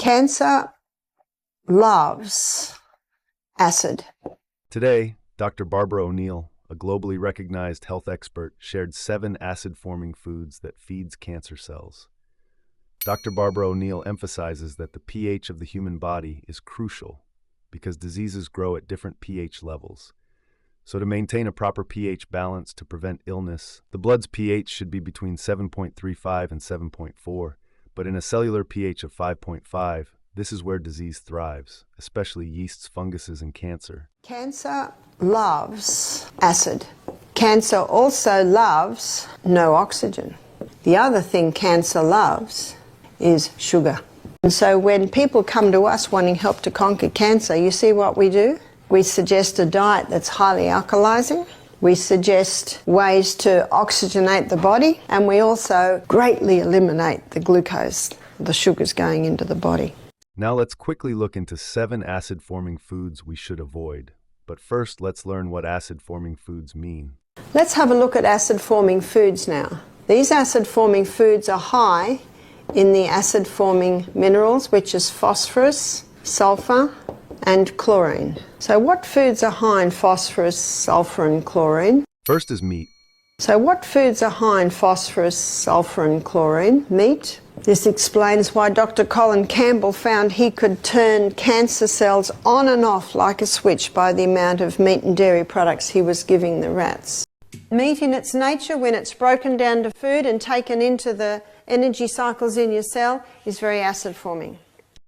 Cancer loves acid. Today, Dr. Barbara O'Neill, a globally recognized health expert, shared 7 acid-forming foods that feeds cancer cells. Dr. Barbara O'Neill emphasizes that the pH of the human body is crucial because diseases grow at different pH levels. So to maintain a proper pH balance to prevent illness, the blood's pH should be between 7.35 and 7.4, but in a cellular pH of 5.5, this is where disease thrives, especially yeasts, funguses, and cancer. Cancer loves acid. Cancer also loves no oxygen. The other thing cancer loves is sugar. And so when people come to us wanting help to conquer cancer, you see what we do? We suggest a diet that's highly alkalizing. We suggest ways to oxygenate the body, and we also greatly eliminate the glucose, the sugars going into the body. Now let's quickly look into 7 acid-forming foods we should avoid. But first, let's learn what acid-forming foods mean. Let's have a look at acid-forming foods now. These acid-forming foods are high in the acid-forming minerals, which is phosphorus, sulfur, and chlorine. So what foods are high in phosphorus, sulfur, and chlorine? First is meat. So what foods are high in phosphorus, sulfur, and chlorine? Meat. This explains why Dr. Colin Campbell found he could turn cancer cells on and off like a switch by the amount of meat and dairy products he was giving the rats. Meat in its nature, when it's broken down to food and taken into the energy cycles in your cell, is very acid forming.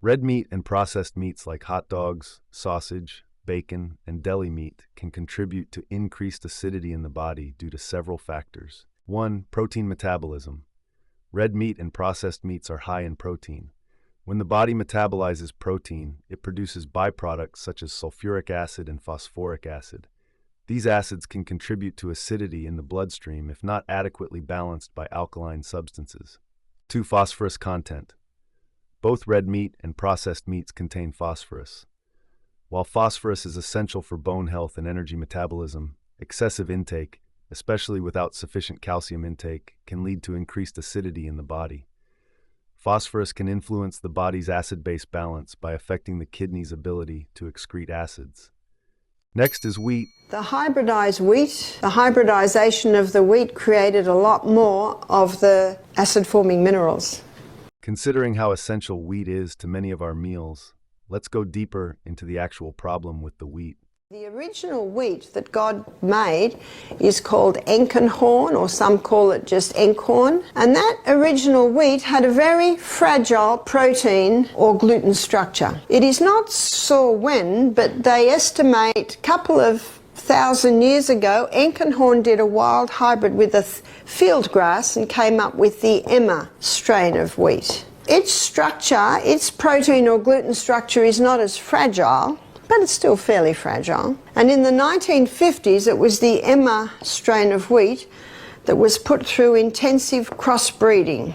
Red meat and processed meats like hot dogs, sausage, bacon, and deli meat can contribute to increased acidity in the body due to several factors. 1. Protein metabolism. Red meat and processed meats are high in protein. When the body metabolizes protein, it produces byproducts such as sulfuric acid and phosphoric acid. These acids can contribute to acidity in the bloodstream if not adequately balanced by alkaline substances. 2. Phosphorus content. Both red meat and processed meats contain phosphorus. While phosphorus is essential for bone health and energy metabolism, excessive intake, especially without sufficient calcium intake, can lead to increased acidity in the body. Phosphorus can influence the body's acid-base balance by affecting the kidney's ability to excrete acids. Next is wheat. The hybridized wheat, the hybridization of the wheat created a lot more of the acid-forming minerals. Considering how essential wheat is to many of our meals, let's go deeper into the actual problem with the wheat. The original wheat that God made is called Enkenhorn, or some call it just Enkhorn. And that original wheat had a very fragile protein or gluten structure. It is not sure when, but they estimate a couple of 1,000 years ago, Enkenhorn did a wild hybrid with a field grass and came up with the Emma strain of wheat. Its structure, its protein or gluten structure is not as fragile, but it's still fairly fragile. And in the 1950s, it was the Emma strain of wheat that was put through intensive crossbreeding.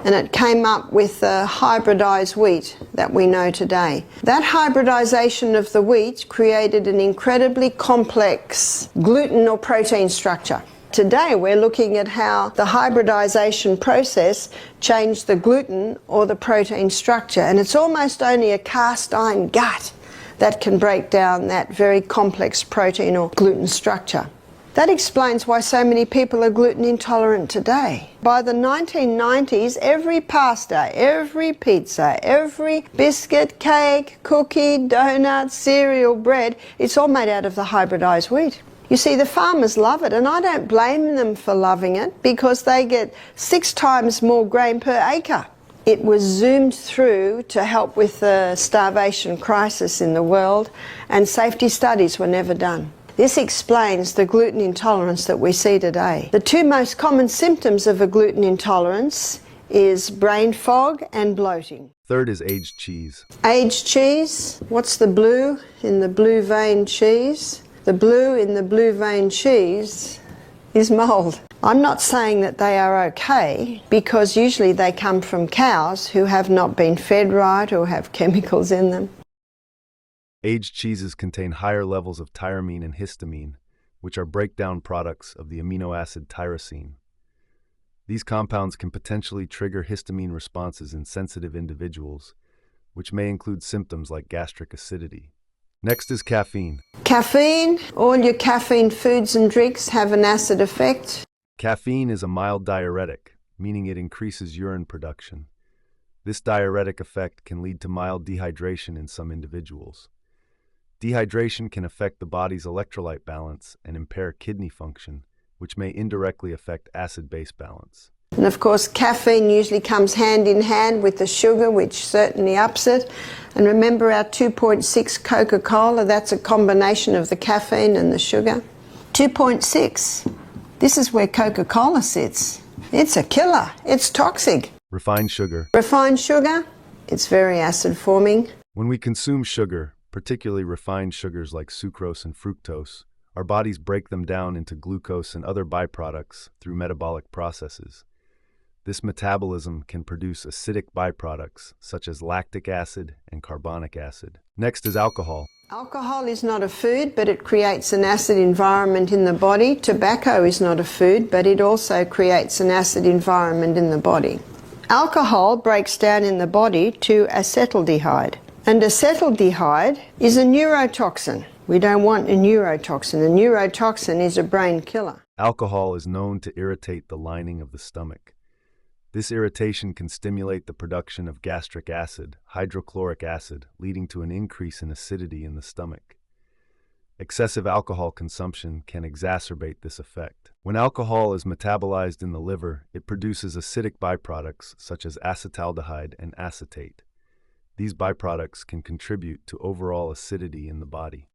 And it came up with the hybridized wheat that we know today. That hybridization of the wheat created an incredibly complex gluten or protein structure. Today we're looking at how the hybridization process changed the gluten or the protein structure, and it's almost only a cast iron gut that can break down that very complex protein or gluten structure. That explains why so many people are gluten intolerant today. By the 1990s, every pasta, every pizza, every biscuit, cake, cookie, donut, cereal, bread, it's all made out of the hybridized wheat. You see, the farmers love it, and I don't blame them for loving it because they get 6 times more grain per acre. It was zoomed through to help with the starvation crisis in the world, and safety studies were never done. This explains the gluten intolerance that we see today. The 2 most common symptoms of a gluten intolerance is brain fog and bloating. Third is aged cheese. Aged cheese, what's the blue in the blue vein cheese? The blue in the blue vein cheese is mold. I'm not saying that they are okay, because usually they come from cows who have not been fed right or have chemicals in them. Aged cheeses contain higher levels of tyramine and histamine, which are breakdown products of the amino acid tyrosine. These compounds can potentially trigger histamine responses in sensitive individuals, which may include symptoms like gastric acidity. Next is caffeine. Caffeine, all your caffeine foods and drinks have an acid effect. Caffeine is a mild diuretic, meaning it increases urine production. This diuretic effect can lead to mild dehydration in some individuals. Dehydration can affect the body's electrolyte balance and impair kidney function, which may indirectly affect acid-base balance. And of course, caffeine usually comes hand in hand with the sugar, which certainly ups it. And remember our 2.6 Coca-Cola, that's a combination of the caffeine and the sugar. 2.6, this is where Coca-Cola sits. It's a killer, it's toxic. Refined sugar. Refined sugar, it's very acid forming. When we consume sugar, particularly refined sugars like sucrose and fructose, our bodies break them down into glucose and other byproducts through metabolic processes. This metabolism can produce acidic byproducts such as lactic acid and carbonic acid. Next is alcohol. Alcohol is not a food, but it creates an acid environment in the body. Tobacco is not a food, but it also creates an acid environment in the body. Alcohol breaks down in the body to acetaldehyde. And acetaldehyde is a neurotoxin. We don't want a neurotoxin. A neurotoxin is a brain killer. Alcohol is known to irritate the lining of the stomach. This irritation can stimulate the production of gastric acid, hydrochloric acid, leading to an increase in acidity in the stomach. Excessive alcohol consumption can exacerbate this effect. When alcohol is metabolized in the liver, it produces acidic byproducts such as acetaldehyde and acetate. These byproducts can contribute to overall acidity in the body.